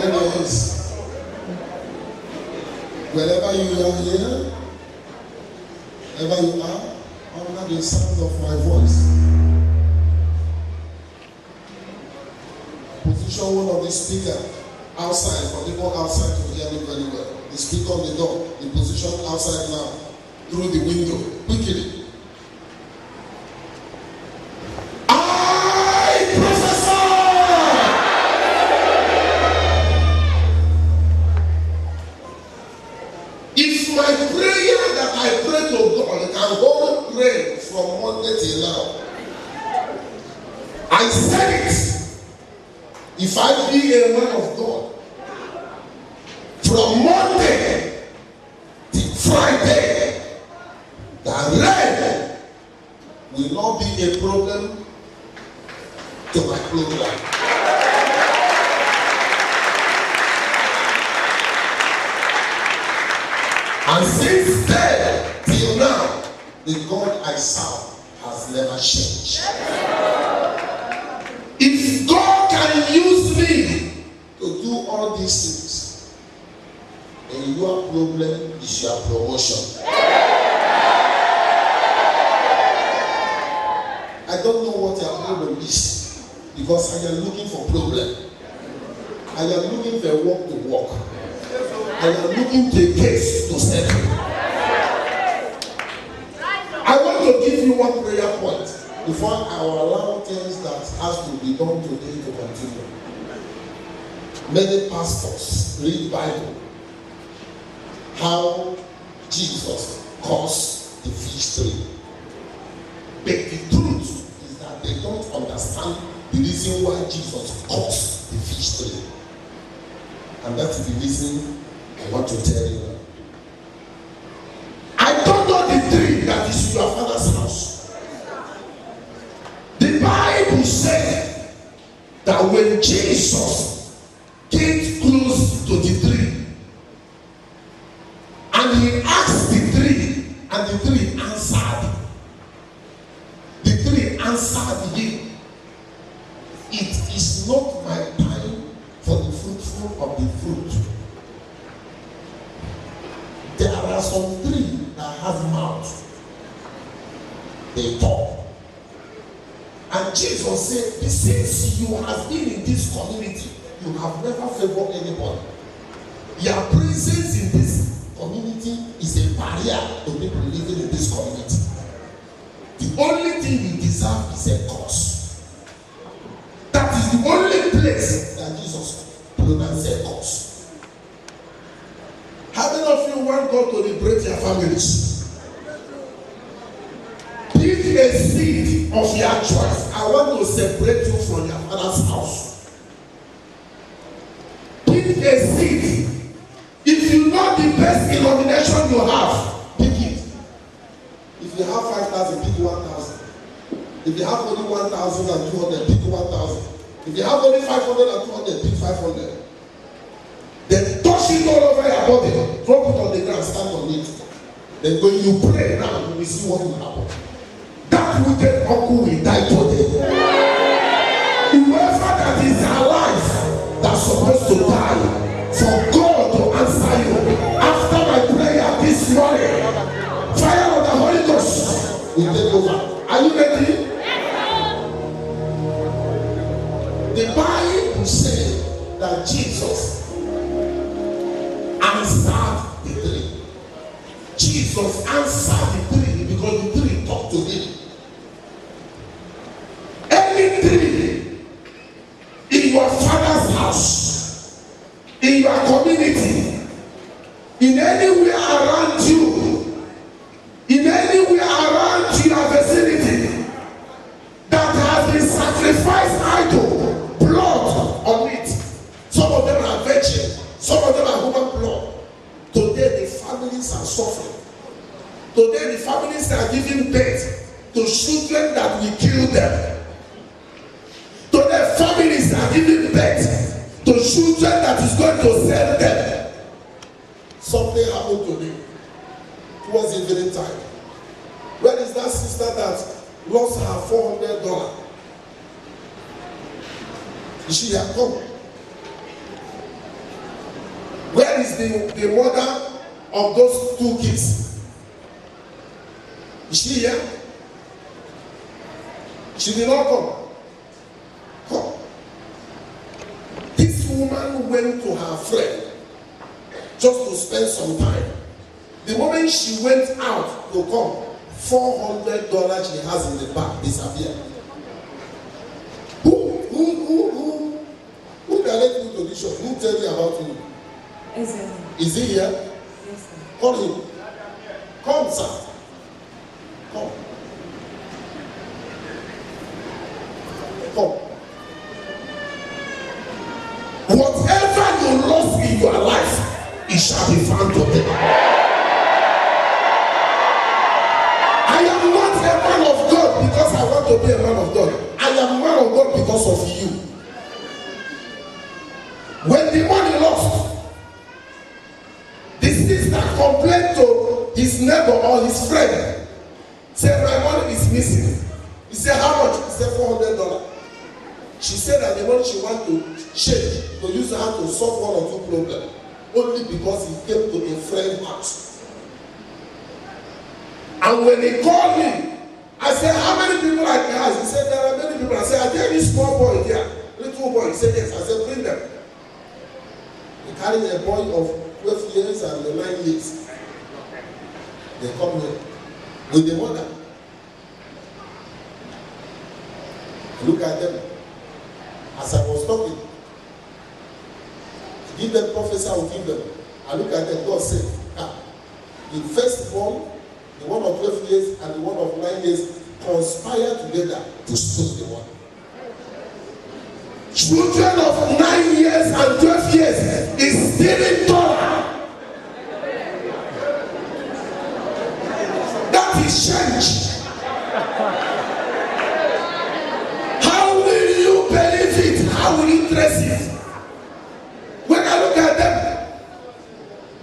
Let your hands. Wherever you are here, wherever you are, under the sound of my voice, position one of the speaker outside for people outside to hear me very well. The speaker on the door, the position outside now, through the window, quickly. From Monday till now, I said it. If I be a man of God, from Monday till Friday, the rain will not be a problem to my program. And since then till now, the God I serve has never changed. If God can use me to do all these things, then your problem is your promotion. I don't know what your problem is, because I am looking for problem. I am looking for a walk to walk. I am looking for a case to settle. I want to give you one prayer point before I will allow things that has to be done today to continue. Many pastors read Bible how Jesus caused the fish tree. But the truth is that they don't understand the reason why Jesus caused the fish tree. And that's the reason I want to tell you. I don't know the tree that is in your father's house. The Bible said that when Jesus came close to the tree and he asked the tree, and the tree answered. The tree answered him, "It is not my time for the fruitful of the fruit." There are some trees that have mouth. They talk. And Jesus said, since you have been in this community, you have never favored anybody. Your presence in this community is a barrier to people living in this community. The only thing you deserve is a curse. That is the only place that Jesus pronounced a curse. How many of you want God to liberate your families? Pick a seed of your choice. I want to separate you from your father's house. Pick a seed. If you know the best denomination you have, pick it. If you have 5,000, pick 1,000. If you have only 1,200, pick 1,000. If you have only 500 and 200, pick 500. Then touch it all over your body. Drop it on the ground, stand on it. Then when you pray now, you will see what will happen. That wicked uncle will die today. Whoever that is alive that's supposed to die, for God to answer you after my prayer this morning, fire of the Holy Ghost will take over. Are you ready? The Bible says that Jesus answered the tree. Jesus answered the tree because the tree talked to him. Any tree in your father's house, in your community, in anywhere around you, in anywhere around your vicinity, that has been sacrificed idol, blood on it. Some of them are virgin, some of them are human blood. Today the families are suffering. Today the families are giving birth to children that will kill them. Today families are giving birth to children that is going to sell them. Something happened to me towards evening time. Where is that sister that lost her $400? She had come. Where is the mother of those 2 kids? Is she here? She did not come. Come. This woman went to her friend just to spend some time. The moment she went out to come, $400 she has in the bag disappeared. Who directed you to this shop? Who tell you about you? Is he here? Yes, sir. Call him. Come, sir. Come. Come. Whatever you lost in your life, it shall be found today. I am not a man of God because I want to be a man of God. I am a man of God because of you. When the money lost, the sister complained to his neighbor or his friend, said, my money is missing. He said, how much? He said, $400. She said that the money she wanted to change, to use her to solve 1 or 2 problems, only because he came to a friend's house. And when he called me, I said, how many people are in the house? He said, there are many people. I said, are there any small boy there? Little boy. He said, yes. I said, bring them. He carried a boy of 12 years and 9 years. They come here with the mother. Look at them. As I was talking, to give them prophecy, I will give them. I look at them, God said, the firstborn, the one of 12 years and the one of 9 years conspire together to steal the one. Children of 9 years and 12 years is stealing dollar. That is change. How will you believe it? How will you trace it? When I look at them,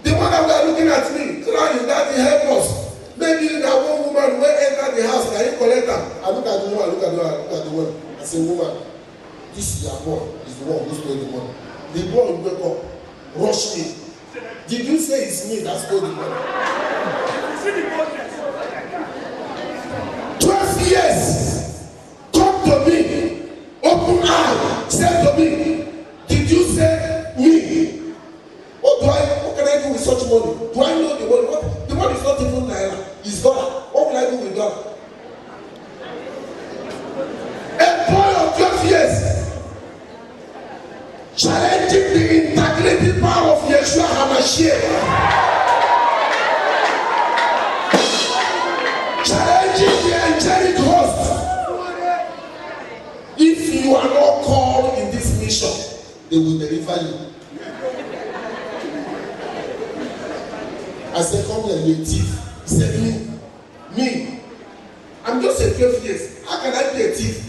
the one that were looking at me, crying, Daddy, help us. Maybe that one woman will enter the house and he collect her. I look at the woman, look at the woman. I say, woman, this is your boy, is the one who stole the money. The boy will wake up, rush me. Did you say it's me that stole the money? 12 years, come to me, open eye, say to me, did you say me? What can I do with such money? Do I know the money? What? The money is not even naira, it's dollar. What will I do with dollar? A boy of 12 years challenging the integrity power of Yeshua HaMashiach, challenging the angelic host. If you are not called in this mission, they will deliver you. I said, come here, you thief. He said, me. I'm just a 12 years. How can I be a thief?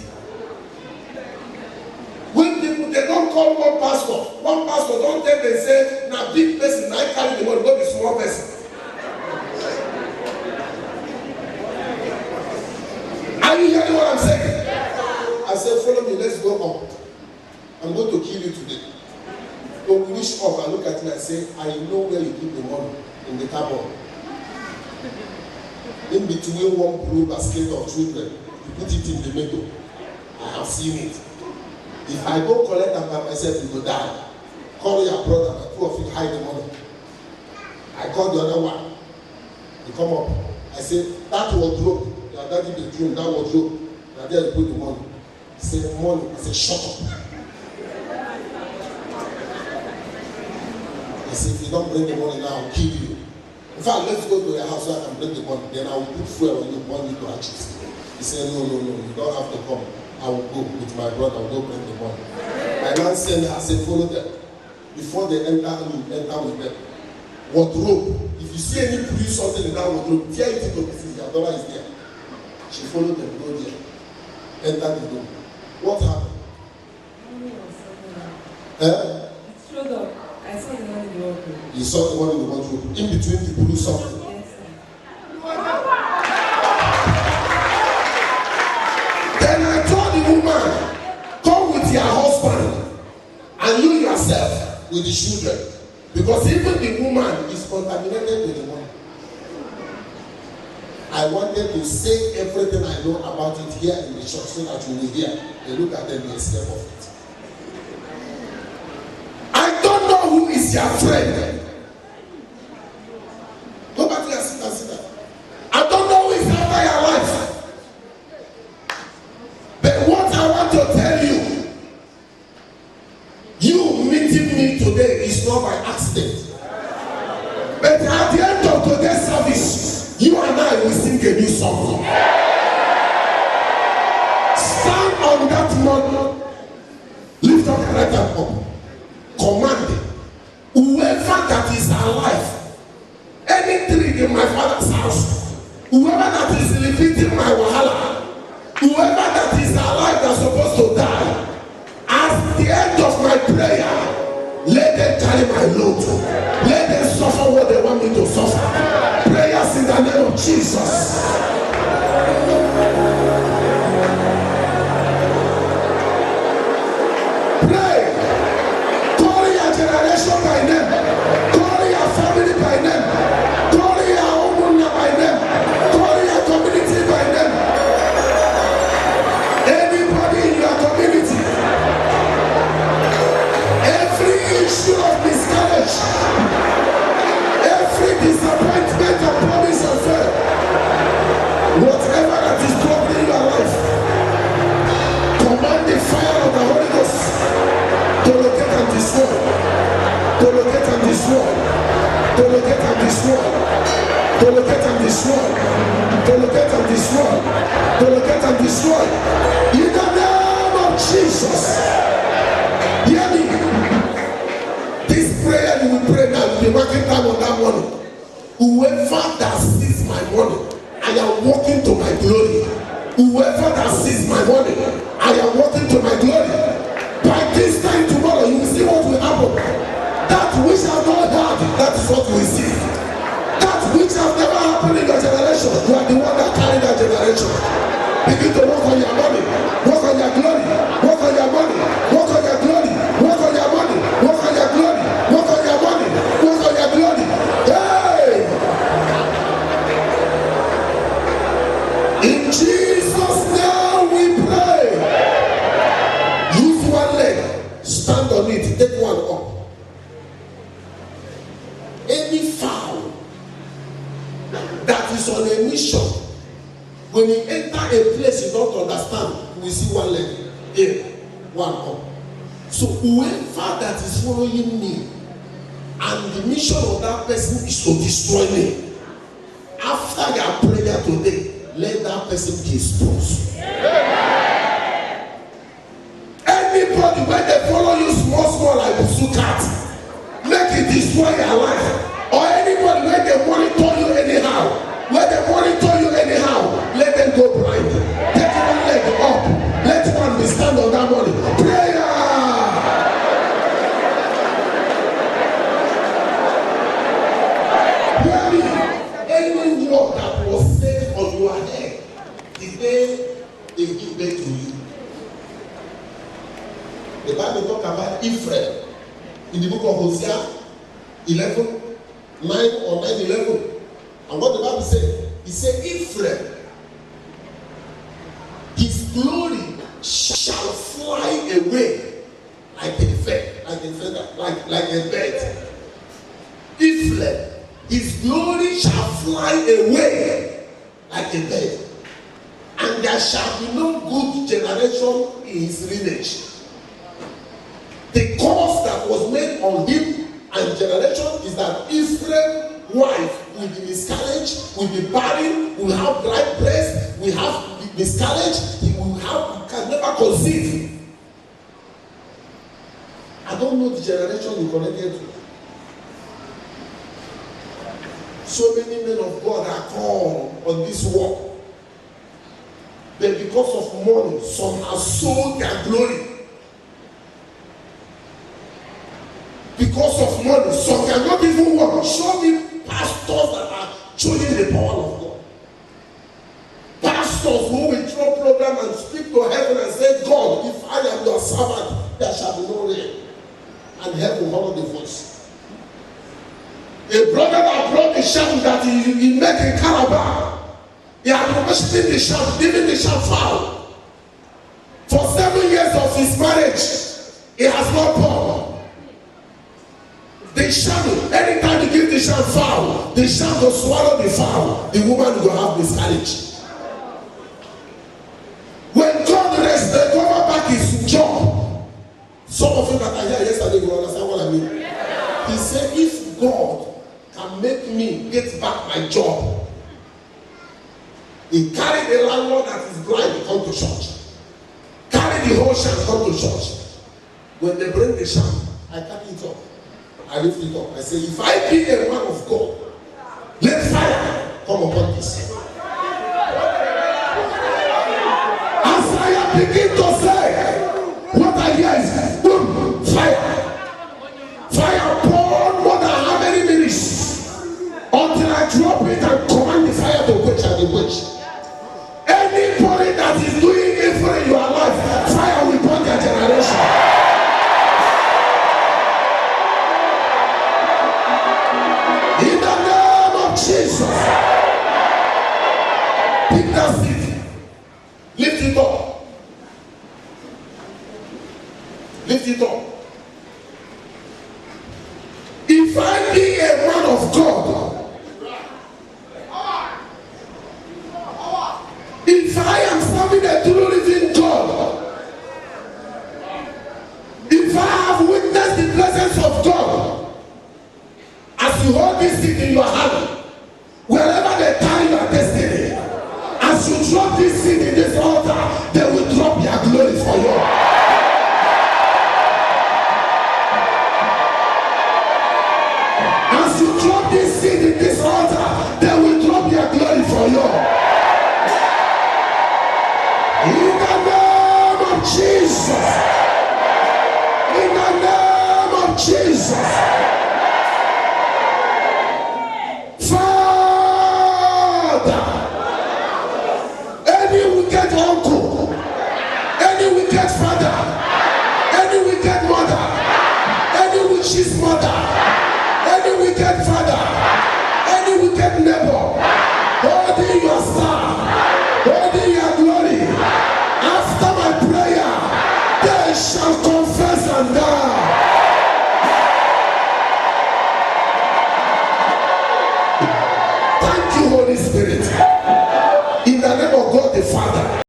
When people, they don't call one pastor don't tell them say, now big person, I carry the money, not be small person. Are you hearing what I'm saying? I said, follow me, let's go up. I'm going to kill you today. So we reach up, I look at him and say, I know where you keep the money, in the cupboard. In between one blue basket of children, you put it in the middle. I have seen it. If I go collect them by myself, you will die. Call your brother, the 2 of you hide the money. I call the other one. He come up. I say, that wardrobe, your daddy bedroom, that wardrobe, now there you put the money. He say, money. I say, shut up. He said, if you don't bring the money now, I'll kill you. In fact, let's go to your house so I can bring the money. Then I will put fuel on you, burn you to ashes. He said, no, you don't have to come. I will go with my brother, I will go bring the money. My man said, I said, follow them. Before they enter, you enter with them. Wardrobe. If you see any police something in that wardrobe, tear it into pieces. Your daughter is there. She followed them, go there. Enter the room. What happened? It showed up. I saw the money in the wardrobe. You saw the one in the wardrobe. In between the police something. Yes, sir. Then I told the woman, come with your husband and you yourself with the children. Because even the woman is contaminated with the woman. I wanted to say everything I know about it here in the church so that you will hear. They look at them and escape of it. I don't know who is your friend. Go back to your seat and sit down. I don't know who is after your life. But what I want to tell you, you meeting me today is not by accident. But at the end of today's service, you and I will sing a new song. Stand on that mountain. Lift up your right hand up. Command whoever that is alive, any tree in my father's house, whoever that is repeating my wahala, whoever that is alive that's supposed to die, at the end of my prayer, let them carry my load. Let them suffer what they want me to suffer. Prayers in the name of Jesus. Pray. Call your generation by name. Call your family by name. Call your home by name. Call your community by name. Anybody in your community. Every issue of miscarriage, every disappointment of promise and fail, whatever that is troubling your life, command the fire of the Holy Ghost to locate and destroy, to locate and destroy, to locate and destroy, to locate and destroy, to locate and destroy, to locate and destroy. In the name of Jesus. Hear me. This prayer you will pray now, you will be working time on that morning. Whoever that sees my money, I am walking to my glory. Whoever that sees my money, I am walking to my glory. By this time tomorrow, you will see what will happen. That which I have not heard, that is what we will see. That which has never happened in your generation, you are the one that carried that generation. Begin to work on your money, work on your glory, work on your money, work on your glory, work on your money, work on your glory, work on your money, work on your glory. Hey! In Jesus' name we pray. Use one leg, stand on it, take one up. Any fowl that is on a mission, when you enter a place you don't understand, we see one leg here, one up. So whoever that is following me, and the mission of that person is to destroy me, after your prayer today, let that person be exposed. Anybody when they follow you small like Busukat, make it destroy your life. Or anybody when they monitor you anyhow, let them go blind. Take one leg up. Let one be stand on that money. Prayer. Hear me. Any word that was said on your head the day they give birth to you. The Bible talk about Ephraim in the book of Hosea 11, 9 or 9:11. And what the Bible said, he said, Ephraim, his glory shall fly away like a feather, like a bird. Ephraim, his glory shall fly away like a bird. And there shall be no good generation in his lineage. The curse that was made on him and generation is that Ephraim's wife will be miscarriage, will be barren, will have dry breast, will have miscarriage, he can never conceive. I don't know the generation you connected to. So many men of God are called on this work. But because of money, some have sold their glory. Because of money, some cannot even work. Show me pastors that are showing the power of God. Pastors who will throw program and speak to heaven and say, God, if I am your servant, there shall be no rain. And heaven will honor the voice. A brother that brought the sham that he met in Calabar. He had promoted the sham, leaving the sham foul. For 7 years of his marriage, he has not born. The sham, anytime you give the sham foul, the sham will swallow the foul. The woman will have miscarriage. When God rests, the cover back his job. Some of you that are here yesterday will understand what I mean. He said, if God can make me get back my job, he carried the landlord that is blind to come to church. Carry the whole sham come to church. When they bring the sham, I carry it up. I lift it up. I say, if I be a man of God, let fire come upon this. As I begin to say, what I hear is boom, fire. Fire burn more than how many minutes until I drop it and command the fire to quench and the quench. Anybody that is doing evil in your life, fire will burn their generation. In the name of Jesus. Pick that seed. Lift it up. Lift it up. If I be a man of God, if I am serving a true living God, if I have witnessed the presence of God, as you hold this seed in your hand, wherever they tie your destiny, as you drop this seed in this altar, they will drop their glory for you. As you drop this seed in this altar, they will drop their glory for you. In the name of Jesus. In the name of Jesus. Father, any wicked uncle, any wicked father, any wicked mother, any witch's mother, any wicked father, any wicked neighbor, holding your star, holding